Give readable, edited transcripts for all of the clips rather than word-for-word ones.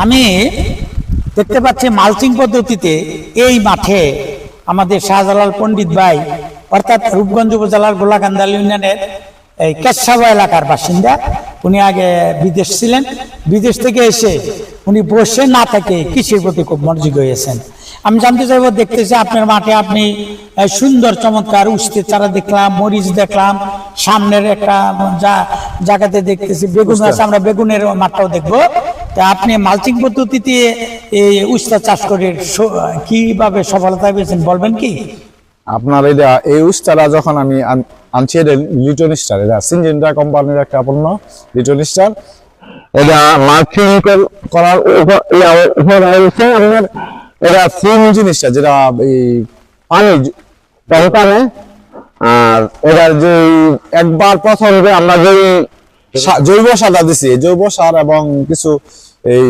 আমি দেখতে পাচ্ছি মালচিং পদ্ধতিতে এই মাঠে আমাদের শাহজালাল পণ্ডিত ভাই অর্থাৎ রূপগঞ্জ উপজেলার গোলাকান্দাল ইউনিয়নের এই কেশাবা এলাকার বাসিন্দা। উনি আগে বিদেশ ছিলেন, বিদেশ থেকে এসে উনি বসে না থেকে কৃষির প্রতি খুব মনোযোগী হয়েছেন। আমি জানতে চাইবো, দেখতেছি আপনার মাঠে আপনি সুন্দর চমৎকার উস্তে চারা দেখলাম, মরিচ দেখলাম, সামনের একটা জায়গাতে দেখতেছি বেগুন আছে, আমরা বেগুনের মাঠটাও দেখবো। তা আপনি মালচিং পদ্ধতিতে এই উস্তা চাষ করে কিভাবে সফলতা পেয়েছেন বলবেন কি? আপনার এটা এই উস্তারা যখন আমি আনছি, এটা লিটন স্টার, এটা সিনজেন্টা কোম্পানির একটা পণ্য লিটন স্টার। এটা মালচিং করার আপনার এটা ফিম জিনিসটা যেটা এই পানি টানে। আর এটার যে একবার প্রথম যে আমরা যে জৈব সারটা দিছি, জৈব সার এবং কিছু এই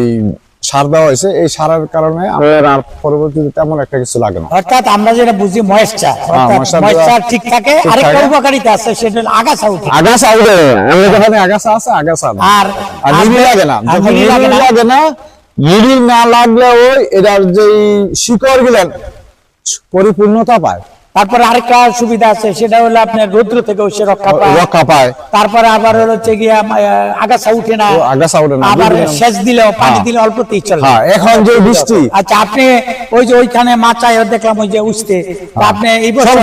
সার দেওয়া হয়েছে, এই সারের কারণে আমাদের আর পরবর্তীতে তেমন একটা কিছু লাগে না। অর্থাৎ আমরা যেটা বুঝি ময়েশ্চার ঠিক থাকে। আরেকটা উপকারিতা আছে, সেটা হলো আগাছা উঠে। আগাছা উঠে, আমাদের যেখানে আগাছা আছে আগাছা আর নিড়ি লাগে না। যখন নিড়ি লাগে না, নিড়ি না লাগলে ওই এটার যে শিকড় গুলেন পরিপূর্ণতা পায়। তারপরে আরেকটা সুবিধা আছে, সেটা হলো আপনার রৌদ্র থেকে সে রক্ষা পায়। তারপরে আবার হচ্ছে গিয়া আগাছা উঠে না, আবার সেচ দিলেও পানি দিলে অল্পতেই চলে। এখন যে বৃষ্টি, আচ্ছা আপনি ওই যে ওইখানে মাচায় দেখলাম ওই যে উঠতে, আপনি এই বছর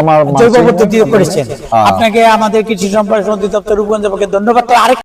আমার জৈব পদ্ধতি করেছেন। আপনাকে আমাদের কৃষি সম্প্রসারণ অধিদপ্তর রূপগঞ্জের পক্ষে ধন্যবাদ। আরেক